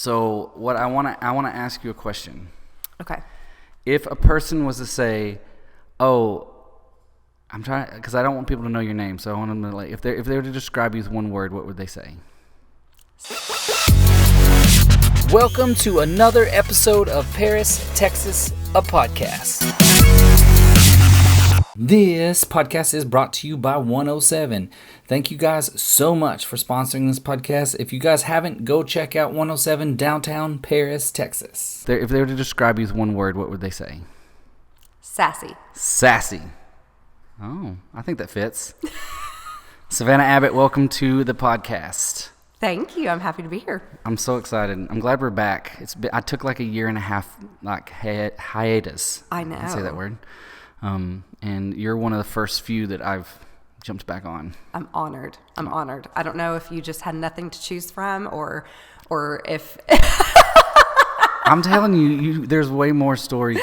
So what I want to ask you a question. Okay. If a person was to say, "Oh, I'm trying," because I don't want people to know your name, so I want them to if they were to describe you with one word, what would they say? Welcome to another episode of Paris, Texas, a podcast. This podcast is brought to you by 107. Thank you guys so much for sponsoring this podcast. If you guys haven't, go check out 107 downtown Paris, Texas. If they were to describe you with one word, what would they say? Sassy. Sassy. Oh, I think that fits. Savannah Abbott, welcome to the podcast. Thank you. I'm happy to be here. I'm so excited. I'm glad we're back. I took like a year and a half hiatus. I know. I can say that word. And you're one of the first few that I've jumped back on. I'm honored. I don't know if you just had nothing to choose from or if I'm telling you, there's way more story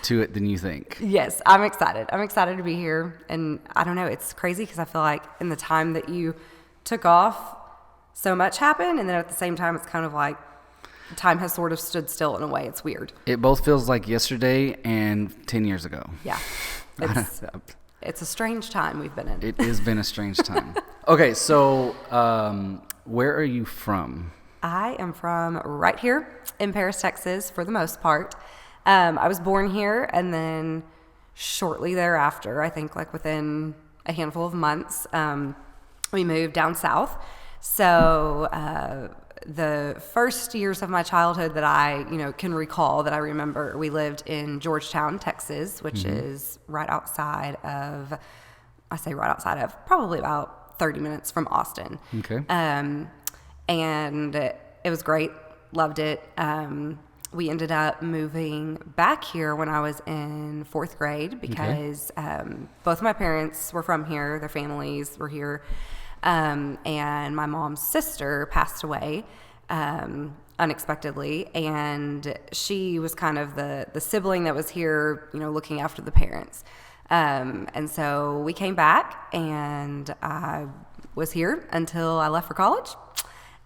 to it than you think. Yes, I'm excited. I'm excited to be here. And I don't know, it's crazy because I feel like in the time that you took off, so much happened, and then at the same time, it's kind of like time has sort of stood still in a way. It's weird. It both feels like yesterday and 10 years ago. Yeah. It's a strange time we've been in. It has been a strange time. Okay, so where are you from? I am from right here in Paris, Texas, for the most part. I was born here, and then shortly thereafter, I think like within a handful of months, we moved down south. So the first years of my childhood that I, can recall, that I remember, we lived in Georgetown, Texas, which is right outside of, probably about 30 minutes from Austin. Okay. And it was great. Loved it. We ended up moving back here when I was in fourth grade because both of my parents were from here. Their families were here. And my mom's sister passed away unexpectedly, and she was kind of the sibling that was here, looking after the parents. And so we came back, and I was here until I left for college.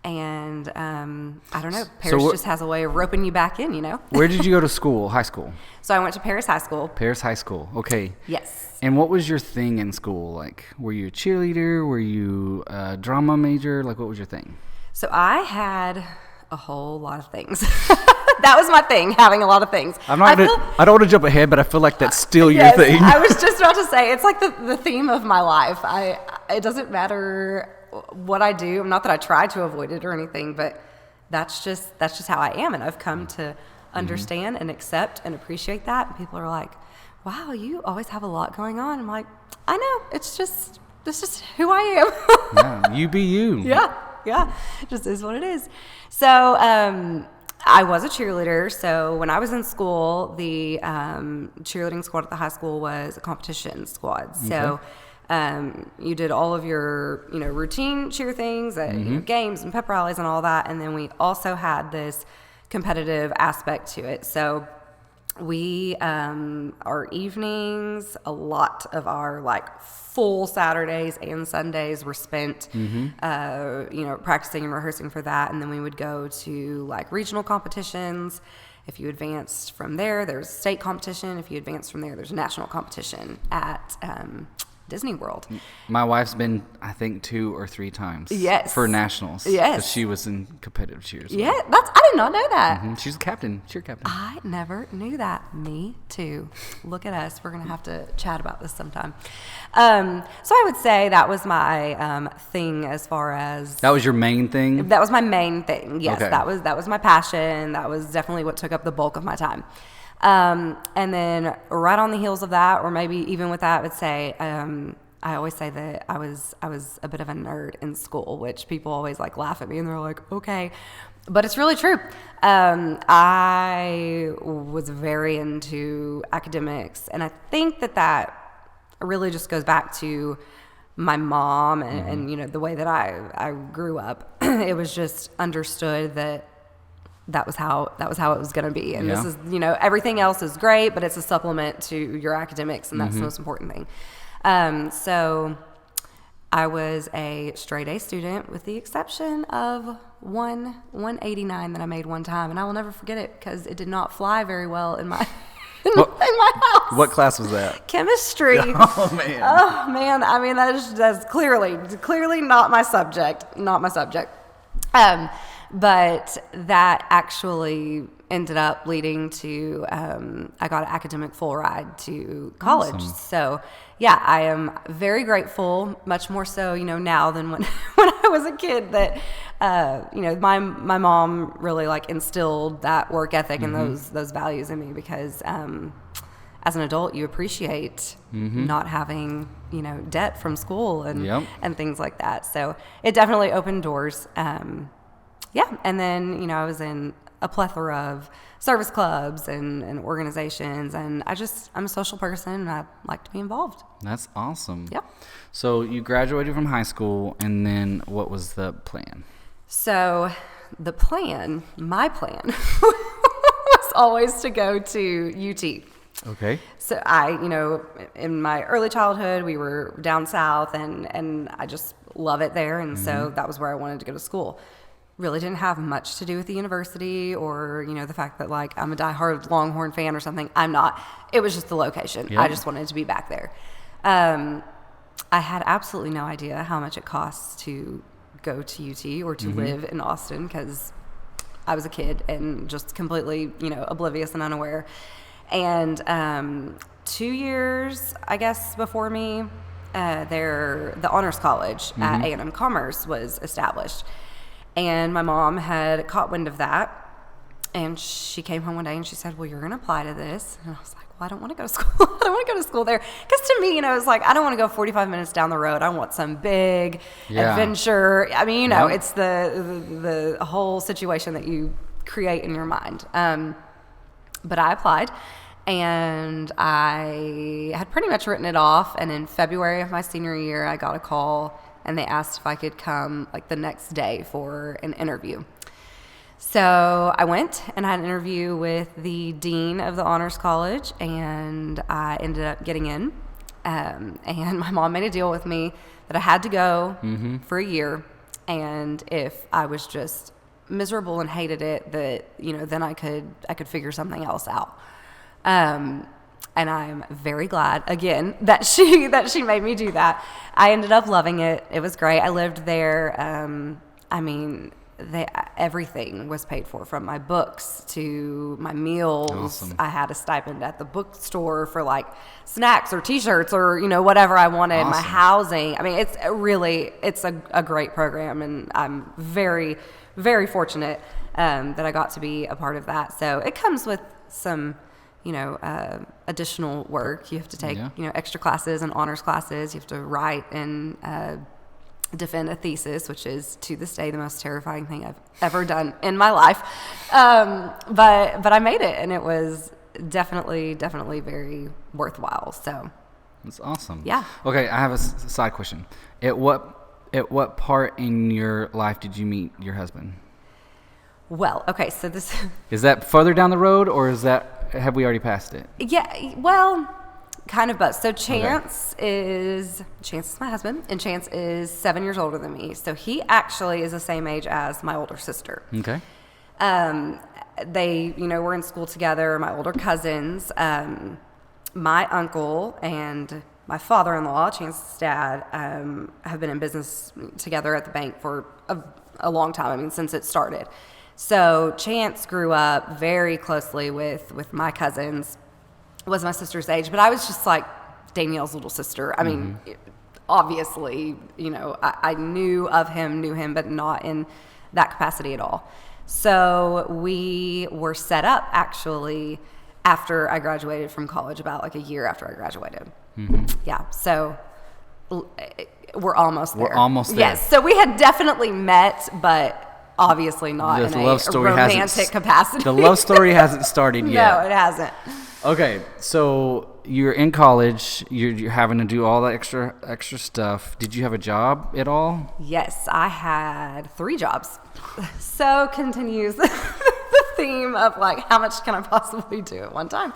And I don't know, Paris just has a way of roping you back in, Where did you go to school, high school? So I went to Paris High School. Paris High School, okay. Yes. And what was your thing in school? Like, were you a cheerleader? Were you a drama major? Like, what was your thing? So I had a whole lot of things. That was my thing, having a lot of things. I don't want to jump ahead, but I feel like that's still your thing. I was just about to say, it's like the theme of my life. It doesn't matter what I do. Not that I try to avoid it or anything, but that's just how I am. And I've come to understand and accept and appreciate that. And people are like, wow, you always have a lot going on. I'm like, I know. It's just who I am. Yeah, you be you. Yeah. It just is what it is. So I was a cheerleader. So when I was in school, the cheerleading squad at the high school was a competition squad. So you did all of your, routine cheer things, games and pep rallies and all that. And then we also had this competitive aspect to it. So we, our evenings, a lot of our full Saturdays and Sundays were spent, practicing and rehearsing for that. And then we would go to regional competitions. If you advanced from there, there's state competition. If you advanced from there, there's national competition at Disney World. My wife's been, I think, 2 or 3 times. Yes. For nationals. Yes. Because she was in competitive cheers. Yeah, I did not know that. She's a captain, cheer captain. I never knew that. Me too. Look at us. We're going to have to chat about this sometime. So I would say that was my thing as far as... That was your main thing? That was my main thing, yes. Okay. That was my passion. That was definitely what took up the bulk of my time. And then right on the heels of that, or maybe even with that, I would say, I always say that I was a bit of a nerd in school, which people always laugh at me and they're like, okay, but it's really true. I was very into academics, and I think that really just goes back to my mom and the way that I grew up. It was just understood that was how it was going to be. And this is, everything else is great, but it's a supplement to your academics, and that's the most important thing. So I was a straight A student with the exception of 189 that I made one time, and I will never forget it because it did not fly very well in my in What- my house. What class was that? Chemistry. Oh man. Oh man, I mean that's clearly not my subject. But that actually ended up leading to I got an academic full ride to college. Awesome. So yeah, I am very grateful, much more so, now than when when I was a kid, that my mom really like instilled that work ethic and those values in me, because as an adult you appreciate not having debt from school and things like that. So it definitely opened doors. Yeah, and then I was in a plethora of service clubs and organizations, and I'm a social person and I like to be involved. That's awesome. Yep. So you graduated from high school, and then what was the plan? So my plan was always to go to UT. Okay. So in my early childhood, we were down south, and I just love it there, and so that was where I wanted to go to school. Really didn't have much to do with the university or the fact that like I'm a diehard Longhorn fan or something. I'm not. It was just the location. Yep. I just wanted to be back there. I had absolutely no idea how much it costs to go to UT or to live in Austin, because I was a kid and just completely oblivious and unaware. And 2 years, I guess, before me, the honors college at A&M Commerce was established. And my mom had caught wind of that, and she came home one day and she said, well, you're going to apply to this. And I was like, well, I don't want to go to school. I don't want to go to school there. Because to me, it's like, I don't want to go 45 minutes down the road. I want some big adventure. I mean, it's the whole situation that you create in your mind. But I applied, and I had pretty much written it off. And in February of my senior year, I got a call, and they asked if I could come like the next day for an interview. So I went and had an interview with the dean of the honors college, and I ended up getting in. And my mom made a deal with me that I had to go for a year, and if I was just miserable and hated it, that then I could figure something else out. And I'm very glad, again, that she made me do that. I ended up loving it. It was great. I lived there. Everything was paid for, from my books to my meals. Awesome. I had a stipend at the bookstore for like snacks or T-shirts or whatever I wanted. Awesome. My housing. I mean, it's a great program, and I'm very, very fortunate that I got to be a part of that. So it comes with some additional work. You have to take, extra classes and honors classes. You have to write and defend a thesis, which is to this day the most terrifying thing I've ever done in my life. But I made it, and it was definitely very worthwhile. So That's awesome. Yeah. Okay, I have a side question. At what part in your life did you meet your husband? Well, okay, so this Is that further down the road, or have we already passed it? Yeah, well, kind of both. So Chance is my husband, and Chance is 7 years older than me. So he actually is the same age as my older sister. Okay. They, were in school together, my older cousins. My uncle and my father-in-law, Chance's dad, have been in business together at the bank for a long time. I mean, since it started. So Chance grew up very closely with my cousins, was my sister's age, but I was just like Danielle's little sister. I mean, obviously, I knew him, but not in that capacity at all. So we were set up actually after I graduated from college, about like a year after I graduated. Yeah, so we're almost there. We're almost there. Yes, so we had definitely met, but obviously not This in love a story romantic capacity. The love story hasn't started yet. No, it hasn't. Okay, so you're in college. You're having to do all the extra stuff. Did you have a job at all? Yes, I had 3 jobs. So continues the theme of like, how much can I possibly do at one time?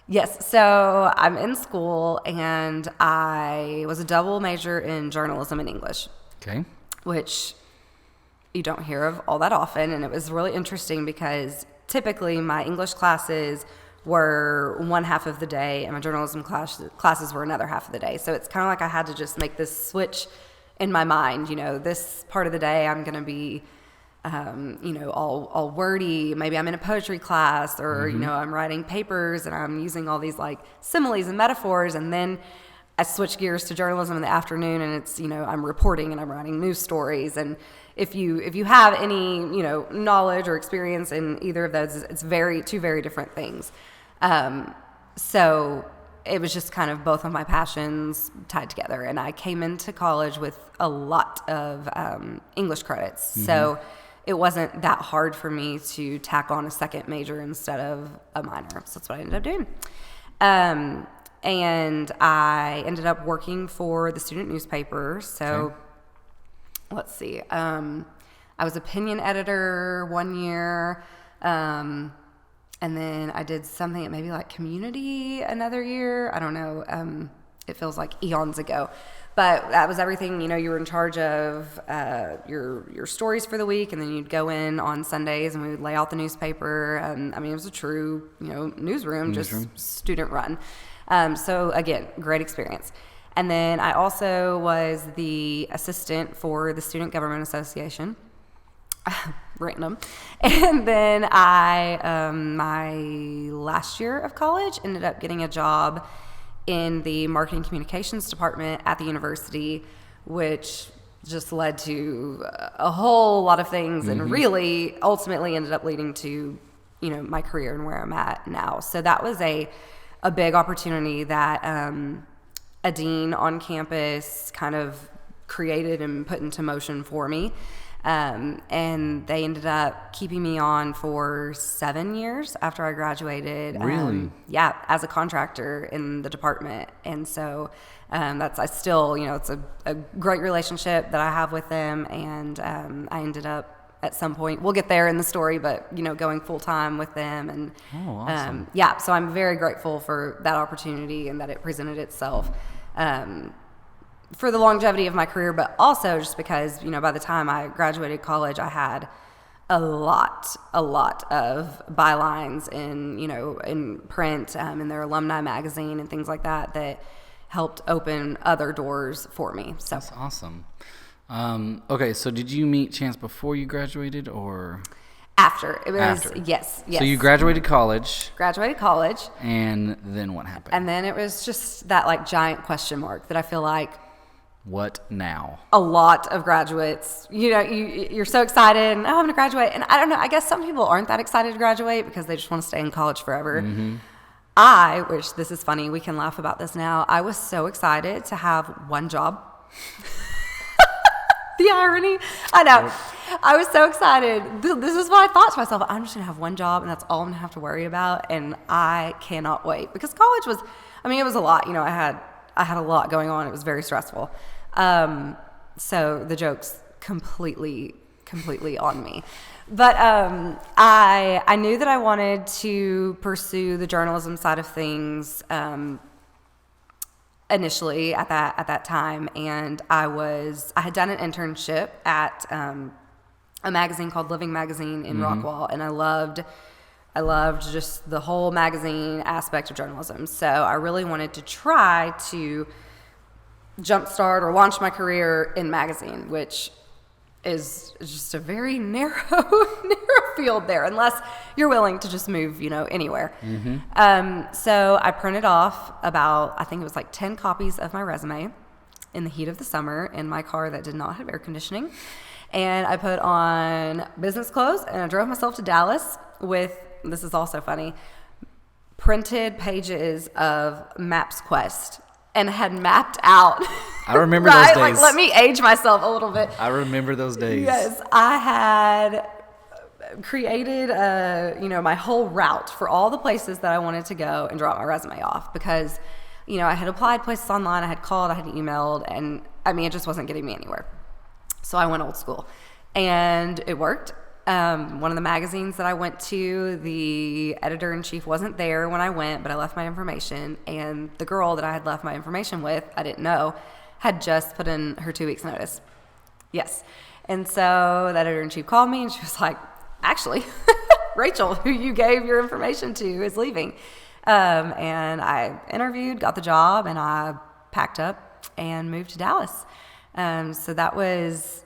Yes, so I'm in school, and I was a double major in journalism and English. Okay. Which you don't hear of all that often. And it was really interesting because typically my English classes were one half of the day and my journalism classes were another half of the day. So it's kind of like I had to just make this switch in my mind. This part of the day I'm going to be all wordy. Maybe I'm in a poetry class or, I'm writing papers and I'm using all these like similes and metaphors. And then I switch gears to journalism in the afternoon and it's, I'm reporting and I'm writing news stories. And if you have any, knowledge or experience in either of those, it's two very different things. So it was just kind of both of my passions tied together. And I came into college with a lot of English credits. So it wasn't that hard for me to tack on a second major instead of a minor. So that's what I ended up doing. And I ended up working for the student newspaper. So let's see. I was opinion editor one year. And then I did something at maybe like Community another year. I don't know. It feels like eons ago. But that was everything. You were in charge of your stories for the week, and then you'd go in on Sundays and we would lay out the newspaper. It was a true, newsroom, just student run. So again, great experience. And then I also was the assistant for the Student Government Association. Random. And then my last year of college ended up getting a job in the marketing communications department at the university, which just led to a whole lot of things and really ultimately ended up leading to, my career and where I'm at now. So that was a big opportunity that a dean on campus kind of created and put into motion for me. And they ended up keeping me on for 7 years after I graduated. Really? As a contractor in the department. And so I still, it's a great relationship that I have with them. And I ended up at some point, we'll get there in the story, but, going full time with them. And awesome. So I'm very grateful for that opportunity and that it presented itself. For the longevity of my career, but also just because, by the time I graduated college, I had a lot of bylines in print, in their alumni magazine and things like that helped open other doors for me. So that's awesome. Okay, so did you meet Chance before you graduated or? After. It was, After. Yes. So you graduated college. And then what happened? And then it was just that like giant question mark that I feel like, what now? A lot of graduates, you're so excited, and I'm going to graduate. And I don't know, I guess some people aren't that excited to graduate because they just want to stay in college forever. Which this is funny, we can laugh about this now. I was so excited to have one job. The irony. I know. I was so excited. This is what I thought to myself. I'm just going to have one job, and that's all I'm going to have to worry about. And I cannot wait because college was, it was a lot. I had a lot going on. It was very stressful. So the joke's completely on me. But I knew that I wanted to pursue the journalism side of things initially at that time, and I had done an internship at a magazine called Living Magazine in Rockwall, and I loved just the whole magazine aspect of journalism. So I really wanted to try to jumpstart or launch my career in magazine, which is just a very narrow field there, unless you're willing to just move, anywhere. So I printed off about, I think it was like 10 copies of my resume in the heat of the summer in my car that did not have air conditioning. And I put on business clothes and I drove myself to Dallas with, this is also funny, printed pages of Maps Quest and had mapped out. I remember those days. Like, let me age myself a little bit. I remember those days. Yes, I had created my whole route for all the places that I wanted to go and drop my resume off because, I had applied places online, I had called, I had emailed, and it just wasn't getting me anywhere. So I went old school, and it worked. One of the magazines that I went to, the editor-in-chief wasn't there when I went, but I left my information, and the girl that I had left my information with, I didn't know, had just put in her 2 weeks notice. Yes. And so that editor-in-chief called me, and she was like, actually, Rachel, who you gave your information to, is leaving. And I interviewed, got the job, and I packed up and moved to Dallas. So that was,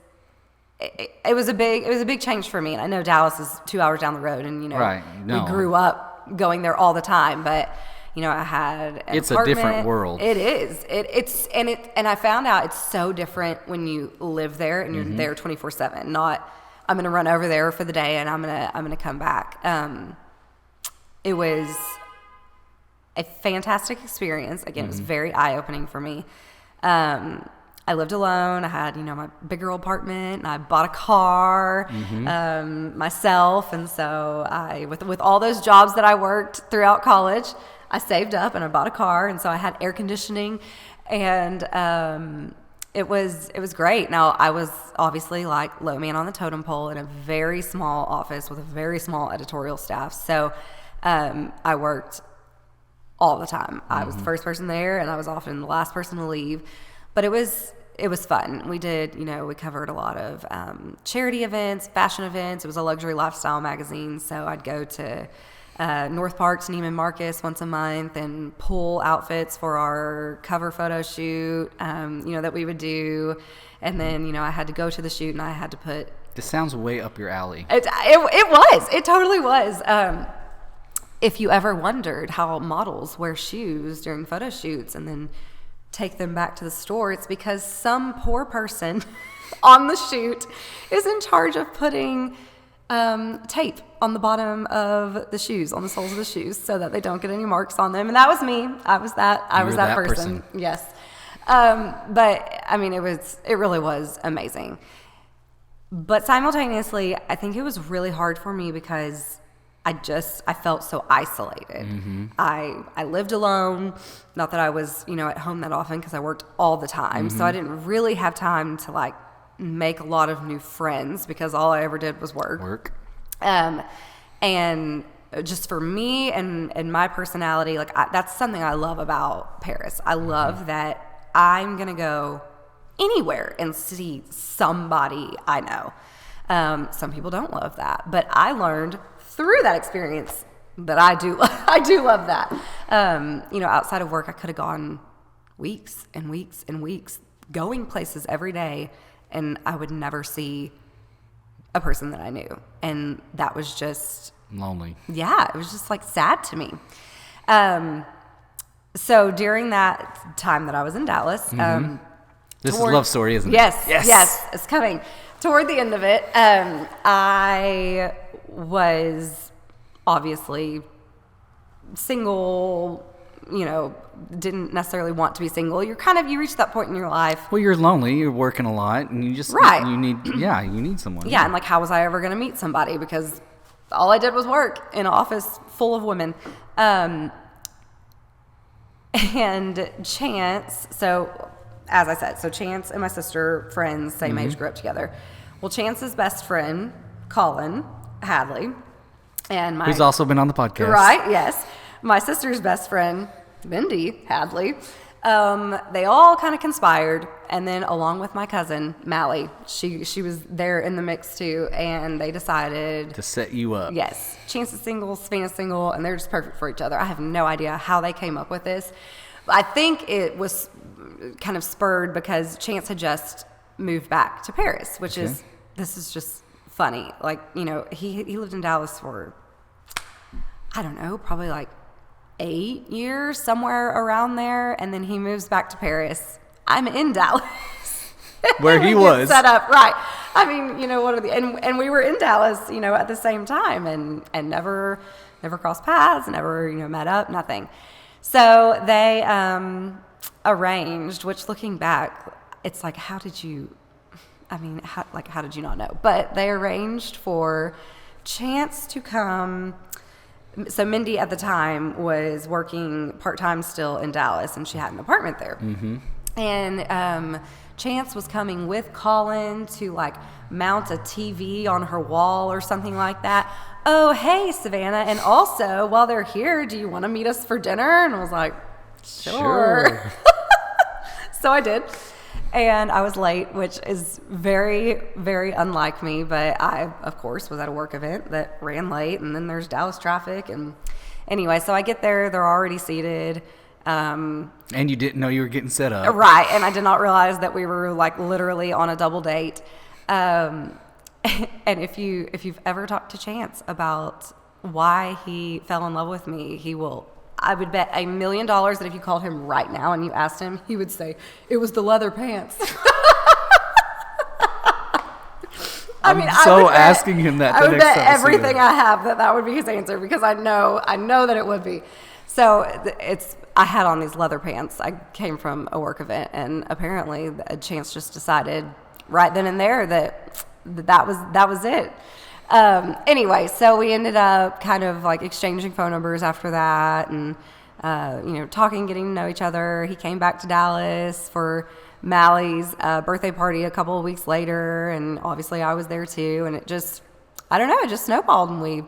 it was a big change for me. And I know Dallas is 2 hours down the road, and, you know, Right. No. we grew up going there all the time, but you know, I had an It's apartment. a different world. It is. And I found out it's so different when you live there and you're there 24/7. Not I'm going to run over there for the day and I'm going to come back. It was a fantastic experience. Again, it was very eye-opening for me. I lived alone. I had, you know, my big girl apartment, and I bought a car myself. And so with all those jobs that I worked throughout college, I saved up and I bought a car. And so I had air conditioning, and it was great. Now, I was obviously like low man on the totem pole in a very small office with a very small editorial staff. So I worked all the time. I was the first person there, and I was often the last person to leave. But it was fun. We did, you know, we covered a lot of charity events, fashion events. It was a luxury lifestyle magazine, so I'd go to North Park, Neiman Marcus once a month and pull outfits for our cover photo shoot, you know, that we would do. And then, you know, I had to go to the shoot, and I had to put... This sounds way up your alley. It was. It totally was. If you ever wondered how models wear shoes during photo shoots and then take them back to the store, it's because some poor person on the shoot is in charge of putting tape on the bottom of the shoes, on the soles of the shoes, so that they don't get any marks on them. And that was me. I was that person. Yes. But I mean, it really was amazing. But simultaneously, I think it was really hard for me because I felt so isolated. I lived alone. Not that I was, you know, at home that often because I worked all the time. So I didn't really have time to like make a lot of new friends because all I ever did was work. And just for me and my personality, like that's something I love about Paris. I love that I'm going to go anywhere and see somebody I know. Some people don't love that, but I learned through that experience that I do love that. You know, outside of work, I could have gone weeks and weeks and weeks going places every day, and I would never see a person that I knew. And that was just Lonely. Yeah, it was just like sad to me. So during that time that I was in Dallas, This is a love story, isn't it? Yes, it's coming. Toward the end of it, I was obviously single, you know, didn't necessarily want to be single. You reach that point in your life. Well, you're lonely, you're working a lot, and you just, Right. you need someone. Yeah, and like, how was I ever going to meet somebody? Because all I did was work in an office full of women. And Chance, so as I said, so Chance and my sister, friends, same age, grew up together. Well, Chance's best friend, Colin Hadley, and Who's also been on the podcast. Right, yes. My sister's best friend, Mindy Hadley, they all kind of conspired, and then along with my cousin, Mally, she was there in the mix too, and they decided To set you up. yes, Chance is single, Savannah's single, and they're just perfect for each other. I have no idea how they came up with this. I think it was kind of spurred because Chance had just moved back to Paris, which is, this is just funny. Like, you know, he lived in Dallas for, I don't know, probably like 8 years, somewhere around there, and then he moves back to Paris. I'm in Dallas. Where he was. Set up, right. I mean, you know, what are the, and we were in Dallas, you know, at the same time, and never crossed paths, never, you know, met up, nothing. So they arranged, which looking back, it's like, how did you not know? But they arranged for Chance to come. So Mindy at the time was working part-time still in Dallas, and she had an apartment there. And Chance was coming with Colin to like mount a TV on her wall or something like that. Oh, hey, Savannah. And also, while they're here, do you want to meet us for dinner? And I was like, sure. So I did. And I was late, which is very, very unlike me. But I, of course, was at a work event that ran late. And then there's Dallas traffic. And anyway, so I get there. They're already seated. And you didn't know you were getting set up. Right. And I did not realize that we were like literally on a double date. And if you've ever talked to Chance about why he fell in love with me, he will... I would bet $1 million that if you called him right now and you asked him, he would say, it was the leather pants. I'm asking him that. I would bet everything I have that would be his answer, because I know that it would be. So I had on these leather pants. I came from a work event, and apparently a Chance just decided right then and there that was it. Anyway, so we ended up kind of like exchanging phone numbers after that, and talking, getting to know each other. He came back to Dallas for Mally's birthday party a couple of weeks later, and obviously I was there too, and it just snowballed, and we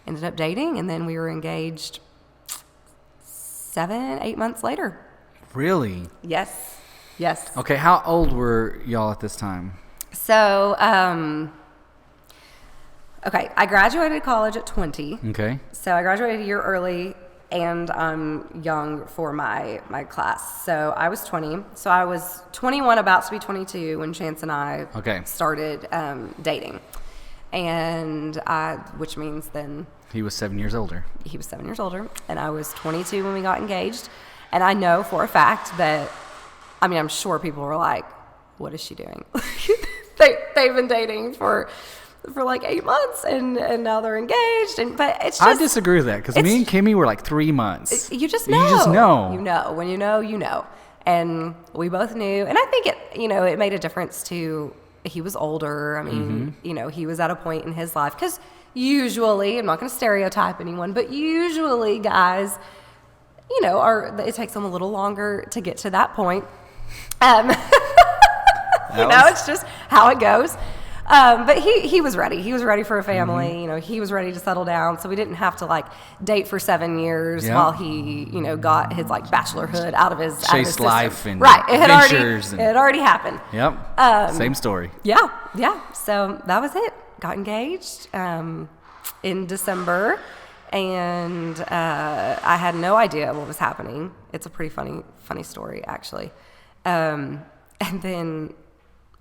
ended up dating, and then we were engaged 7-8 months later. Really? Yes. Okay, how old were y'all at this time? So, okay, I graduated college at 20. Okay. So I graduated a year early, and I'm young for my class. So I was 20. So I was 21, about to be 22, when Chance and I started dating. And which means then... He was 7 years older. He was 7 years older, and I was 22 when we got engaged. And I know for a fact that, I'm sure people were like, what is she doing? They've been dating for like 8 months, and now they're engaged. But it's just... I disagree with that, because me and Kimmy were like 3 months. You just know. You just know. You know. When you know, you know. And we both knew. And I think it made a difference too. He was older. He was at a point in his life. Because usually, I'm not going to stereotype anyone, but usually guys, it takes them a little longer to get to that point. It's just how it goes. But he was ready. He was ready for a family. Mm-hmm. He was ready to settle down. So we didn't have to date for 7 years while he, got his bachelorhood out of his system. Life and right. It had already happened. Yep. Same story. Yeah. So that was it. Got engaged in December, and I had no idea what was happening. It's a pretty funny story, actually. And then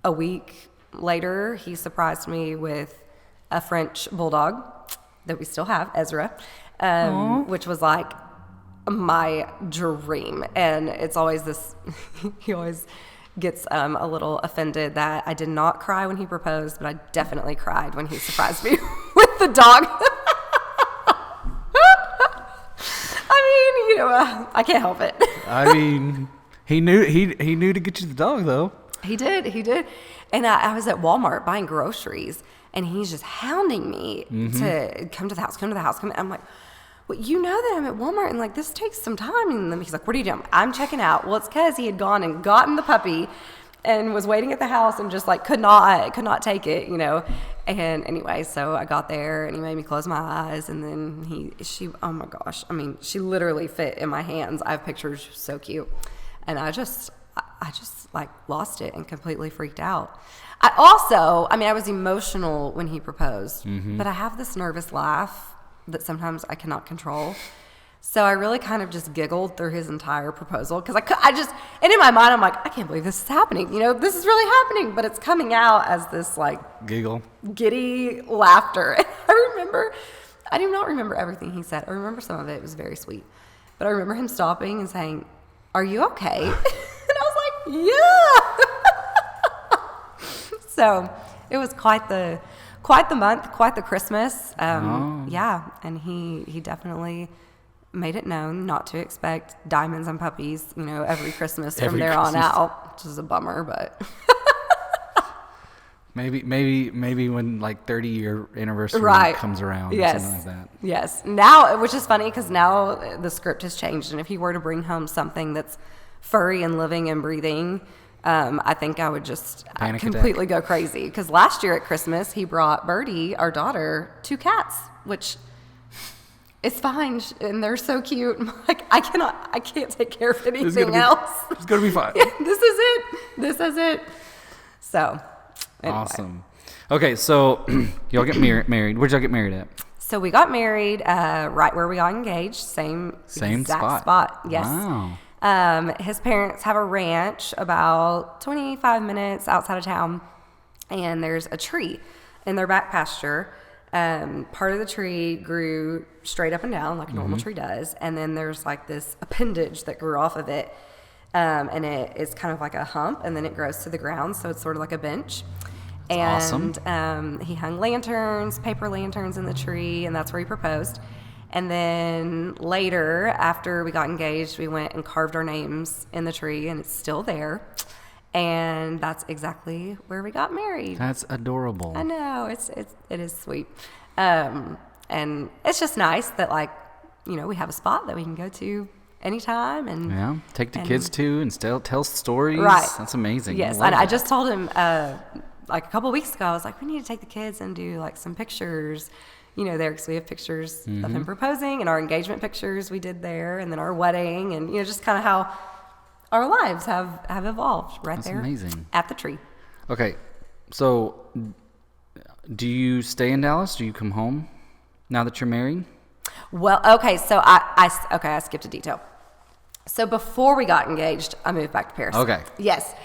a week later, he surprised me with a French bulldog that we still have, Ezra, which was like my dream. And it's always this, he always gets a little offended that I did not cry when he proposed, but I definitely cried when he surprised me with the dog. I can't help it. He knew to get you the dog, though. He did. And I was at Walmart buying groceries, and he's just hounding me to come to the house. I'm like, well, you know that I'm at Walmart, and this takes some time. And then he's like, what are you doing? I'm checking out. Well, it's because he had gone and gotten the puppy and was waiting at the house and just could not take it, And anyway, so I got there, and he made me close my eyes, and then she, oh my gosh, she literally fit in my hands. I have pictures, so cute. And I just lost it and completely freaked out. I was emotional when he proposed, but I have this nervous laugh that sometimes I cannot control. So I really kind of just giggled through his entire proposal, because and in my mind, I'm like, I can't believe this is happening. This is really happening, but it's coming out as this giggle, giddy laughter. And I do not remember everything he said. I remember some of it. It was very sweet. But I remember him stopping and saying, "Are you okay?" And I was like, "Yeah." So it was quite the month, quite the Christmas. Yeah, and he definitely made it known not to expect diamonds and puppies, every Christmas from there on out, which is a bummer, but maybe when 30-year anniversary comes around, or something like that. Yes. Now, which is funny, because now the script has changed, and if he were to bring home something that's furry and living and breathing, I think I would just completely go crazy. Because last year at Christmas, he brought Birdie, our daughter, 2 cats, which It's fine, and they're so cute. I'm like, I can't take care of anything else. It's gonna be fine. This is it. So, anyway. Awesome. Okay, so y'all get married. Where'd y'all get married at? So we got married right where we got engaged. Same exact spot. Yes. Wow. His parents have a ranch about 25 minutes outside of town, and there's a tree in their back pasture. Part of the tree grew straight up and down like a normal tree does, and then there's like this appendage that grew off of it, and it is kind of like a hump, and then it grows to the ground, so it's sort of like a bench. And awesome. He hung paper lanterns in the tree, and that's where he proposed. And then later, after we got engaged, we went and carved our names in the tree, and it's still there. And that's exactly where we got married. That's adorable. I know, it is sweet. And it's just nice that, like, you know, we have a spot that we can go to anytime, and take the kids to and still tell stories. Right. That's amazing. Yes, I just told him like a couple of weeks ago, I was like, we need to take the kids and do like some pictures, you know, there, because we have pictures of him proposing and our engagement pictures we did there, and then our wedding, and, you know, just kind of how our lives have evolved right there. That's amazing. At the tree. Okay, so do you stay in Dallas? Do you come home now that you're married? Well, okay, so I skipped a detail. So before we got engaged, I moved back to Paris. Okay. Yes,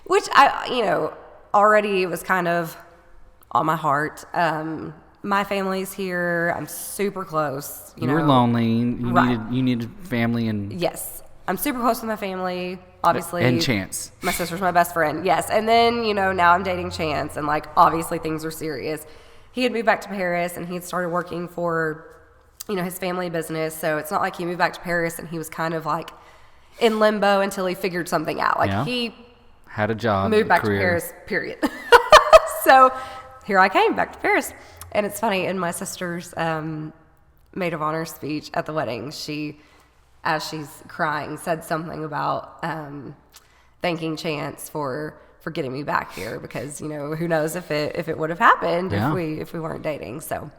which I, you know, already was kind of on my heart. My family's here. I'm super close. You were know. lonely. Right. You needed family, and yes, I'm super close with my family. Obviously, and Chance. My sister's my best friend. Yes, and then, you know, now I'm dating Chance, and like obviously things are serious. He had moved back to Paris, and he had started working for, you know, his family business. So it's not like he moved back to Paris and he was kind of like in limbo until he figured something out. Like he had a job, moved back career. to Paris, period. So here I came back to Paris. And it's funny, in my sister's maid of honor speech at the wedding, she, as she's crying, said something about thanking Chance for getting me back here, because, you know, who knows if it would have happened if we weren't dating. So,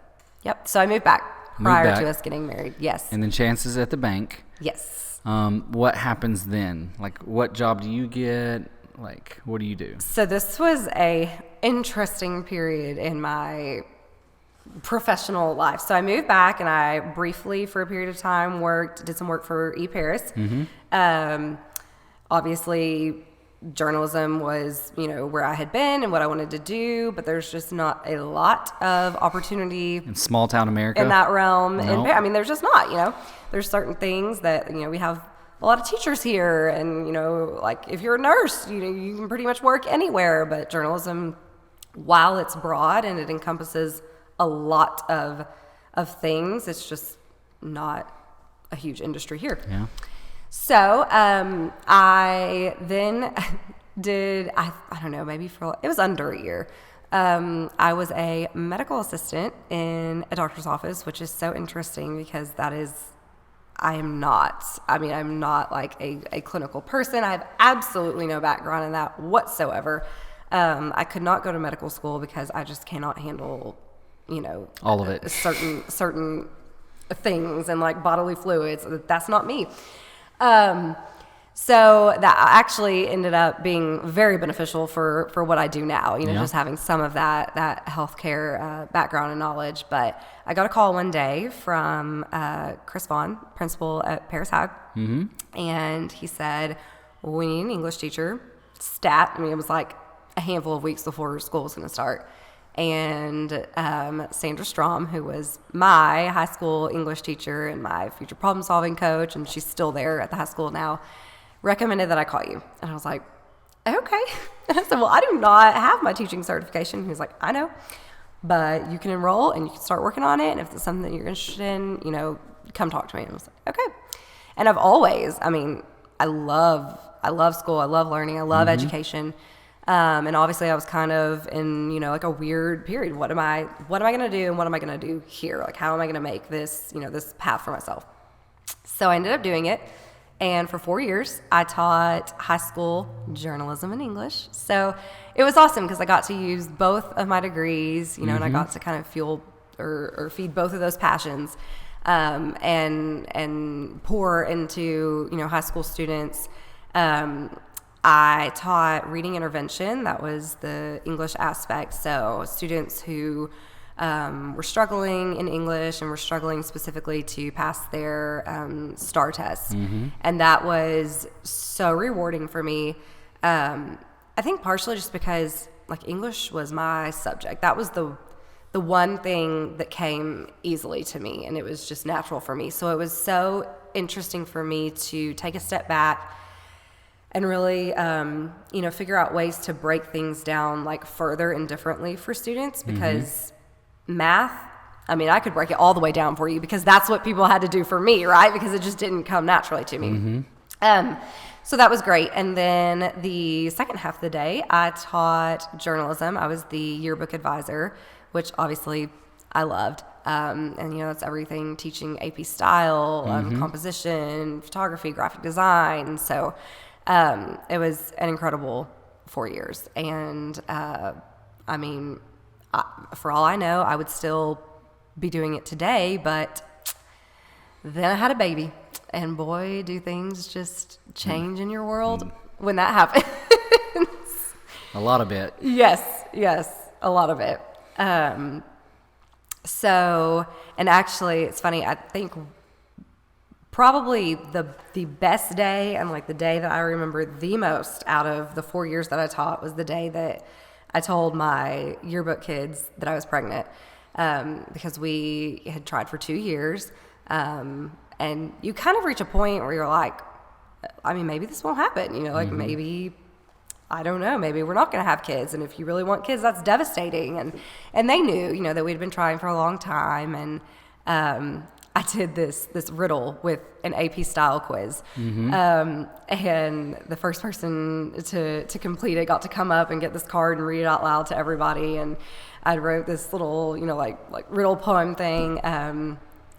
yep. So I moved back prior to us getting married. Yes. And then Chance is at the bank. Yes. What happens then? Like, what job do you get? Like, what do you do? So this was a interesting period in my professional life. So I moved back, and I briefly, for a period of time, did some work for eParis. Obviously, journalism was, you know, where I had been and what I wanted to do, but there's just not a lot of opportunity in small town America in that realm. No. I mean, there's just not, you know, there's certain things that, you know, we have a lot of teachers here, and, you know, like if you're a nurse, you know, you can pretty much work anywhere, but journalism, while it's broad and it encompasses a lot of things, it's just not a huge industry here. Yeah. So I then did, I don't know, maybe it was under a year. I was a medical assistant in a doctor's office, which is so interesting because I'm not like a clinical person. I have absolutely no background in that whatsoever. I could not go to medical school because I just cannot handle, you know, all of it. Certain things and like bodily fluids. That's not me. So that actually ended up being very beneficial for what I do now, you know, just having some of that healthcare background and knowledge. But I got a call one day from Chris Vaughn, principal at Paris High, and he said, we need an English teacher, stat. I mean, it was like a handful of weeks before school was going to start. And Sandra Strom, who was my high school English teacher and my future problem-solving coach, and she's still there at the high school now, recommended that I call you. And I was like, okay. And I said, well, I do not have my teaching certification. He was like, I know, but you can enroll and you can start working on it. And if it's something that you're interested in, you know, come talk to me. And I was like, okay. And I've always, I mean, I love school. I love learning. I love education. And obviously I was kind of in, you know, like a weird period. What am I going to do? And what am I going to do here? Like, how am I going to make this, you know, this path for myself? So I ended up doing it. And for 4 years, I taught high school journalism and English. So it was awesome because I got to use both of my degrees, you know, and I got to kind of fuel or feed both of those passions. and pour into, high school students. I taught reading intervention. That was the English aspect. So students who were struggling in English and were struggling specifically to pass their STAR test. And that was so rewarding for me. I think partially just because like English was my subject. That was the one thing that came easily to me, and it was just natural for me. So it was so interesting for me to take a step back and really, figure out ways to break things down like further and differently for students, because math, I mean, I could break it all the way down for you because that's what people had to do for me, right? Because it just didn't come naturally to me. So that was great. And then the second half of the day, I taught journalism. I was the yearbook advisor, which obviously I loved. And, that's everything, teaching AP style, composition, photography, graphic design. So it was an incredible 4 years. And, for all I know, I would still be doing it today, but then I had a baby, and boy, do things just change in your world when that happens. A lot of it. Yes, a lot of it. And actually, it's funny, I think probably the best day, and like the day that I remember the most out of the 4 years that I taught, was the day that I told my yearbook kids that I was pregnant, because we had tried for 2 years. And you kind of reach a point where you're like, maybe this won't happen, maybe, I don't know, maybe we're not going to have kids. And if you really want kids, that's devastating. And they knew, that we'd been trying for a long time. And, I did this riddle with an AP style quiz. And the first person to complete it got to come up and get this card and read it out loud to everybody. And I wrote this little, like riddle poem thing,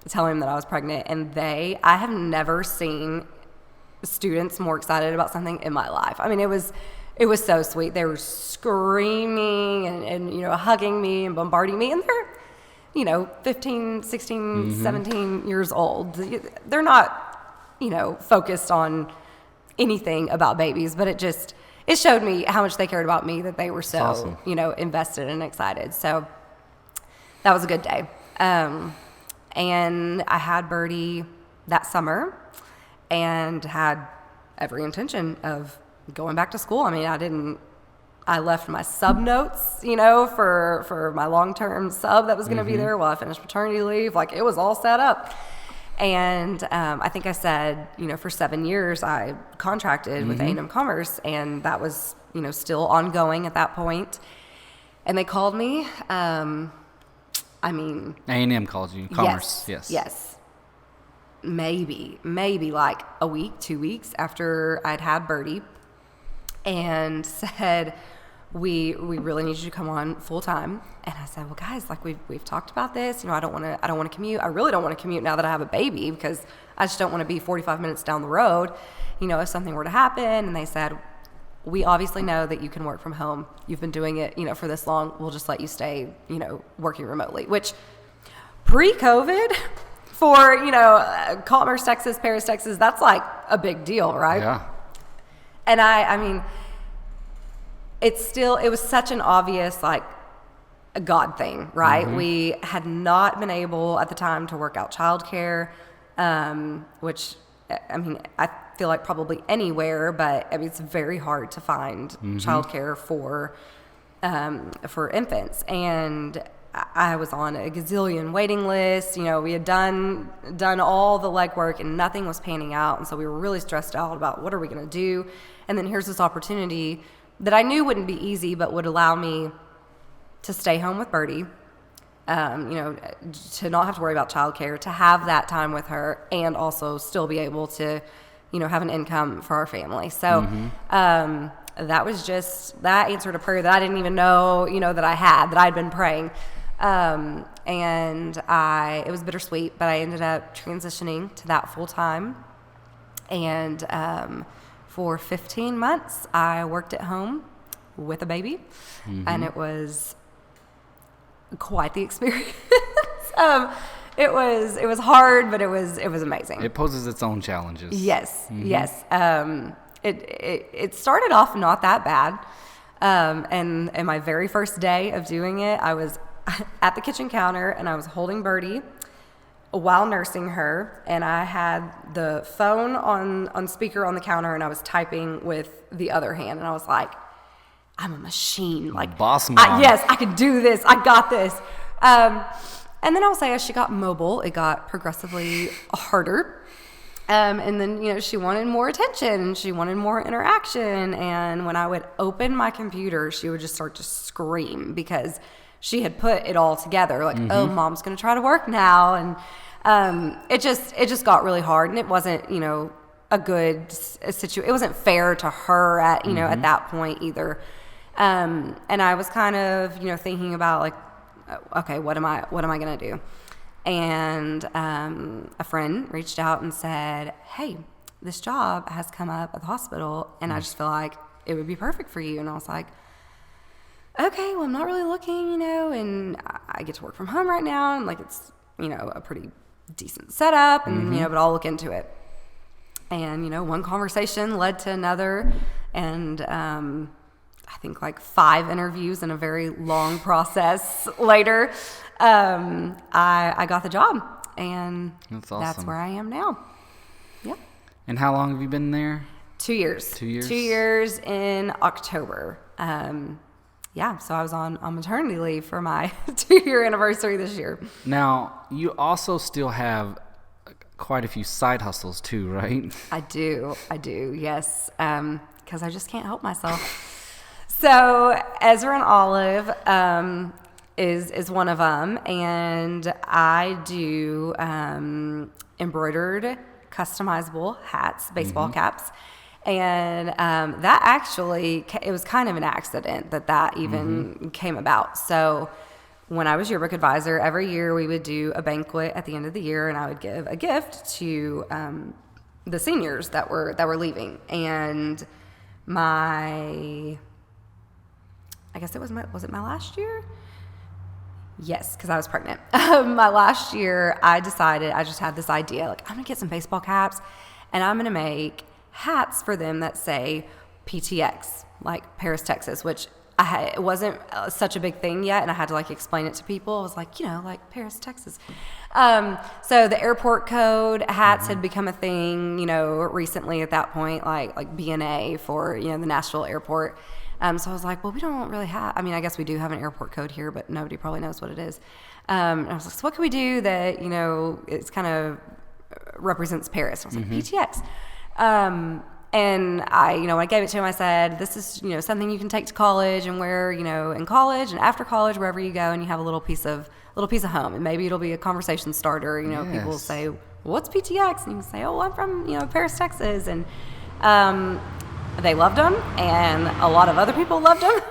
telling them that I was pregnant. And I have never seen students more excited about something in my life. I mean, it was so sweet. They were screaming and hugging me and bombarding me. And they're, 15, 16, 17 years old. They're not, focused on anything about babies, but it showed me how much they cared about me, that they were so, awesome. Invested and excited. So that was a good day. And I had Birdie that summer and had every intention of going back to school. I mean, I left my sub notes, for my long-term sub that was going to be there while I finished maternity leave. Like, it was all set up. And I think I said, for 7 years I contracted with A&M Commerce, and that was, still ongoing at that point. And they called me. A&M called you, Commerce. Yes. Maybe like a week, 2 weeks after I'd had Birdie, and said, we really need you to come on full time. And I said, well, guys, like we've talked about this. I don't want to commute. I really don't want to commute now that I have a baby, because I just don't want to be 45 minutes down the road, if something were to happen. And they said, we obviously know that you can work from home. You've been doing it, for this long. We'll just let you stay, working remotely, which pre-COVID for, Commerce, Texas, Paris, Texas, that's like a big deal, right? Yeah. And I mean, it was such an obvious, like, a God thing, right? We had not been able at the time to work out childcare, which, I feel like probably anywhere, but it's very hard to find childcare for infants. And I was on a gazillion waiting lists. We had done all the legwork and nothing was panning out. And so we were really stressed out about what are we going to do? And then here's this opportunity that I knew wouldn't be easy, but would allow me to stay home with Birdie, to not have to worry about childcare, to have that time with her, and also still be able to, have an income for our family. So that was that answered a prayer that I didn't even know, that I'd been praying. And it was bittersweet, but I ended up transitioning to that full time. And for 15 months, I worked at home with a baby, and it was quite the experience. it was hard, but it was amazing. It poses its own challenges. Yes, yes. It started off not that bad. And my very first day of doing it, I was at the kitchen counter and I was holding Birdie while nursing her, and I had the phone on speaker on the counter, and I was typing with the other hand, and I was like, I'm a machine. Like, boss mom. Yes, I could do this. I got this. And then I'll say as she got mobile, it got progressively harder. And then, she wanted more attention and she wanted more interaction. And when I would open my computer, she would just start to scream because she had put it all together. Like, oh, mom's going to try to work now. And it just got really hard. And it wasn't, a good situation. It wasn't fair to her at, at that point either. And I was kind of, thinking about like, okay, what am I going to do? And a friend reached out and said, hey, this job has come up at the hospital, and I just feel like it would be perfect for you. And I was like, okay, well, I'm not really looking, and I get to work from home right now, and like it's, a pretty decent setup, and, but I'll look into it. And, one conversation led to another, and I think like 5 interviews and a very long process later, I got the job, and that's awesome. That's where I am now. Yep. And how long have you been there? 2 years. 2 years? 2 years in October. So I was on maternity leave for my 2-year anniversary this year. Now, you also still have quite a few side hustles too, right? I do, yes, because I just can't help myself. So Ezra and Olive is one of them, and I do embroidered customizable hats, baseball caps, and that actually, it was kind of an accident that even came about. So when I was yearbook advisor, every year we would do a banquet at the end of the year, and I would give a gift to the seniors that were leaving, and I guess was it my last year? Yes, because I was pregnant. My last year, I decided, I just had this idea, like, I'm going to get some baseball caps, and I'm going to make hats for them that say PTX, like Paris, Texas, which it wasn't such a big thing yet, and I had to, like, explain it to people. I was like, like Paris, Texas. So the airport code hats had become a thing, recently at that point, like BNA for, the Nashville airport. So I was like, well, we don't really have, I guess we do have an airport code here, but nobody probably knows what it is. And I was like, so what can we do that, it's kind of represents Paris? And I was like, PTX. And I, when I gave it to him, I said, this is, something you can take to college and wear, in college and after college, wherever you go, and you have a little piece of home. And maybe it'll be a conversation starter. Yes. People will say, well, what's PTX? And you can say, oh, I'm from, Paris, Texas. And, they loved them, and a lot of other people loved them.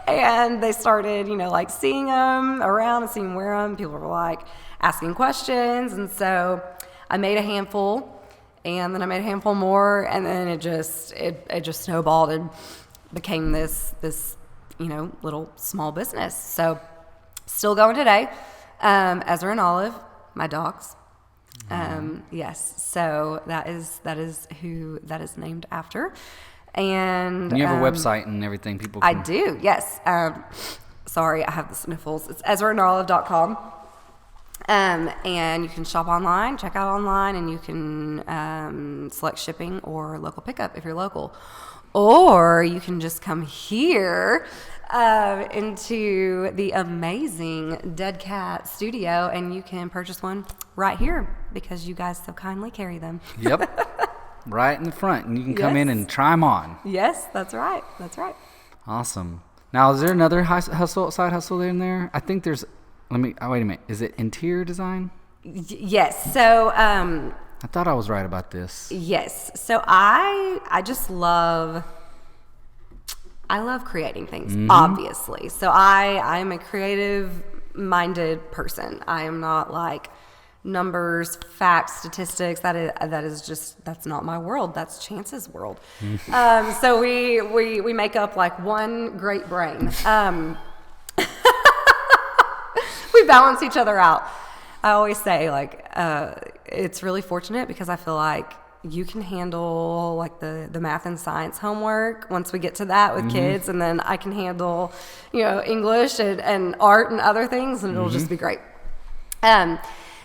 And they started, seeing them around and seeing them wear them. People were like asking questions. And so I made a handful, and then I made a handful more, and then it just snowballed and became this little small business. So still going today. Ezra and Olive, my dogs. Yes, so that is who that is named after. And you have a website and everything, people can... I do, yes. Sorry, I have the sniffles. It's EzraandOlive.com. And you can shop online, check out online, and you can select shipping or local pickup if you're local. Or you can just come here into the amazing Dead Cat studio, and you can purchase one right here because you guys so kindly carry them. Yep. Right in the front, and you can come in and try them on. Yes, that's right. Awesome. Now, is there another side hustle in there? I think there's... wait a minute. Is it interior design? Yes. So... I thought I was right about this. Yes. So I just love... I love creating things, obviously. So I'm a creative-minded person. I am not like numbers, facts, statistics. That's not my world. That's Chance's world. So we make up like one great brain. We balance each other out. I always say, like, it's really fortunate because I feel like you can handle, like, the math and science homework once we get to that with kids, and then I can handle, English and art and other things, and it'll just be great.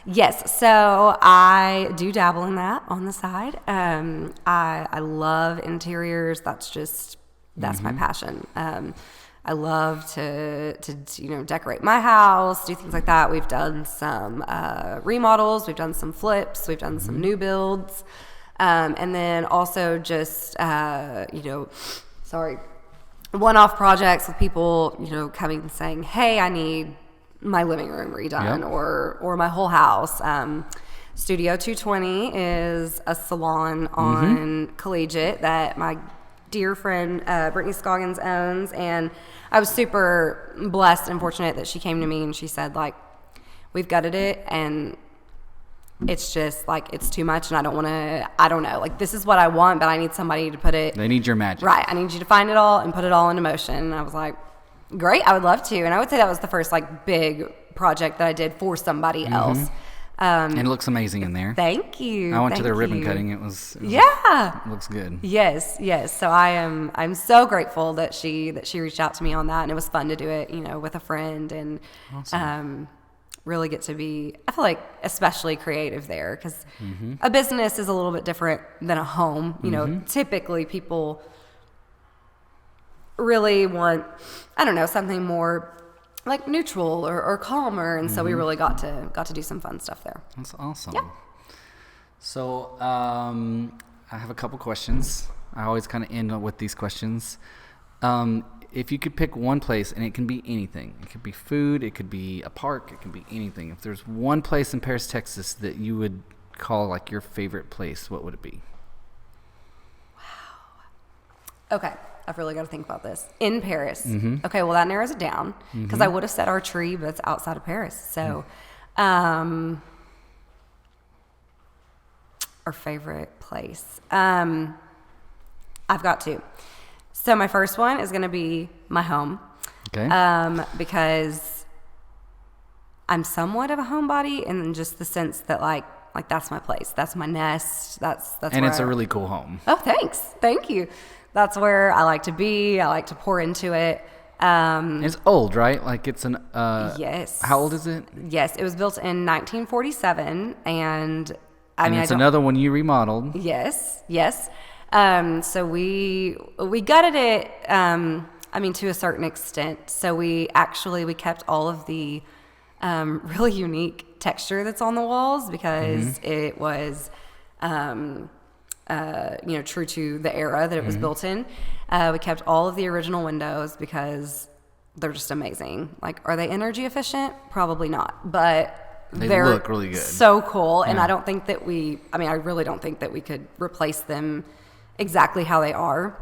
Yes, so I do dabble in that on the side. I love interiors. That's my passion. I love to decorate my house, do things like that. We've done some remodels, we've done some flips, we've done some new builds, and then also just one-off projects with people coming and saying, hey, I need my living room redone, or my whole house. Studio 220 is a salon on Collegiate that my dear friend Brittany Scoggins owns, and I was super blessed and fortunate that she came to me and she said, like, we've gutted it and it's just like it's too much and I don't know, like, this is what I want, but I need somebody to put it. They need your magic. Right. I need you to find it all and put it all into motion. And I was like, great, I would love to. And I would say that was the first, like, big project that I did for somebody else. And it looks amazing in there. Thank you. I went to their ribbon cutting. It was yeah. It looks good. Yes. So I'm so grateful that she reached out to me on that, and it was fun to do it, with a friend, and Awesome. really get to be, I feel like, especially creative there, because a business is a little bit different than a home. Typically people really want, I don't know, something more like neutral or calmer, and so we really got to do some fun stuff there. That's awesome. Yeah. So I have a couple questions. I always kind of end with these questions. If you could pick one place, and it can be anything, it could be food, it could be a park, it can be anything. If there's one place in Paris, Texas that you would call like your favorite place, what would it be? Wow. Okay. I've really got to think about this. In Paris. Okay, well, that narrows it down, because I would have said Archery, but it's outside of Paris. So, our favorite place. I've got two. So my first one is going to be my home. Okay. Because I'm somewhat of a homebody, in just the sense that like that's my place. That's my nest. That's and it's a really cool home. Oh, thanks. Thank you. That's where I like to be. I like to pour into it. It's old, right? Like it's an yes. How old is it? Yes, it was built in 1947, and it's another one you remodeled. Yes. So we gutted it. To a certain extent. So we kept all of the really unique texture that's on the walls, because it was true to the era that it was built in. We kept all of the original windows because they're just amazing. Like, are they energy efficient? Probably not, but they look really good. So cool. And Yeah. I don't think that I really don't think that we could replace them exactly how they are.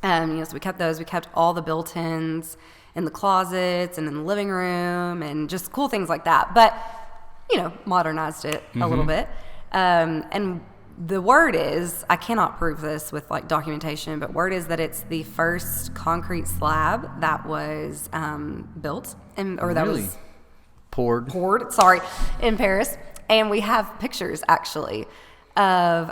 So we kept those. We kept all the built-ins in the closets and in the living room, and just cool things like that. But, modernized it a little bit. And the word is, I cannot prove this with like documentation, but word is that it's the first concrete slab that was built that was poured in Paris. And we have pictures actually of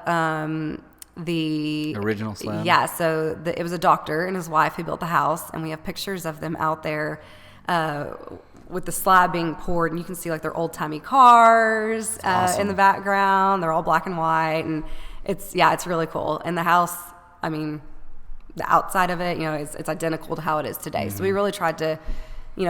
the original slab. Yeah, so it was a doctor and his wife who built the house, and we have pictures of them out there with the slab being poured, and you can see like their old-timey cars awesome. in the background. They're all black and white, and it's really cool. And the house, the outside of it, it's identical to how it is today. So we really tried to,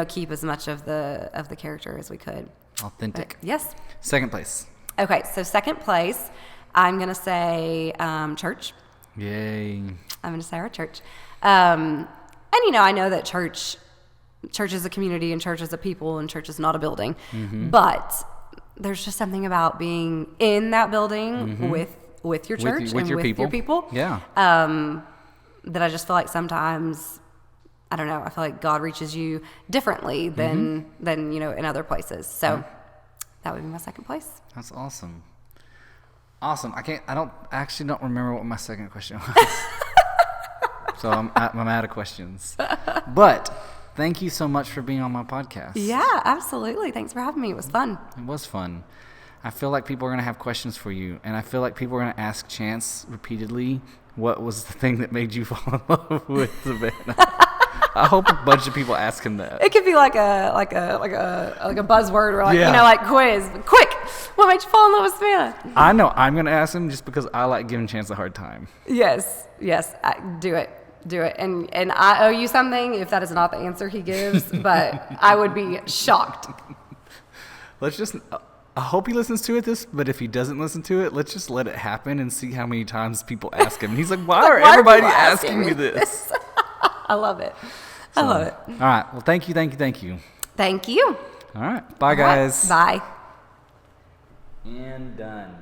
keep as much of the character as we could. Authentic. Yes. Second place. Okay, so second place, I'm gonna say church. Yay. I'm gonna say our church. And I know that church is a community, and church is a people, and church is not a building. But there's just something about being in that building with your church with and your with people. your people. Yeah. That I just feel like sometimes, I don't know, I feel like God reaches you differently than in other places. So that would be my second place. That's awesome. Awesome. I actually don't remember what my second question was. So I'm out of questions. But thank you so much for being on my podcast. Yeah, absolutely. Thanks for having me. It was fun. It was fun. I feel like people are going to have questions for you, and I feel like people are going to ask Chance repeatedly, what was the thing that made you fall in love with Savannah? I hope a bunch of people ask him that. It could be like a buzzword or like quiz. Quick, what made you fall in love with Savannah? I know I'm going to ask him just because I like giving Chance a hard time. Yes, do it. And I owe you something if that is not the answer he gives, but I would be shocked. I hope he listens to it, but if he doesn't listen to it, let's just let it happen and see how many times people ask him. And he's like, why are everybody asking me this? I love it. I love it. All right. Well, thank you. Thank you. All right. Bye, guys. Bye. And done.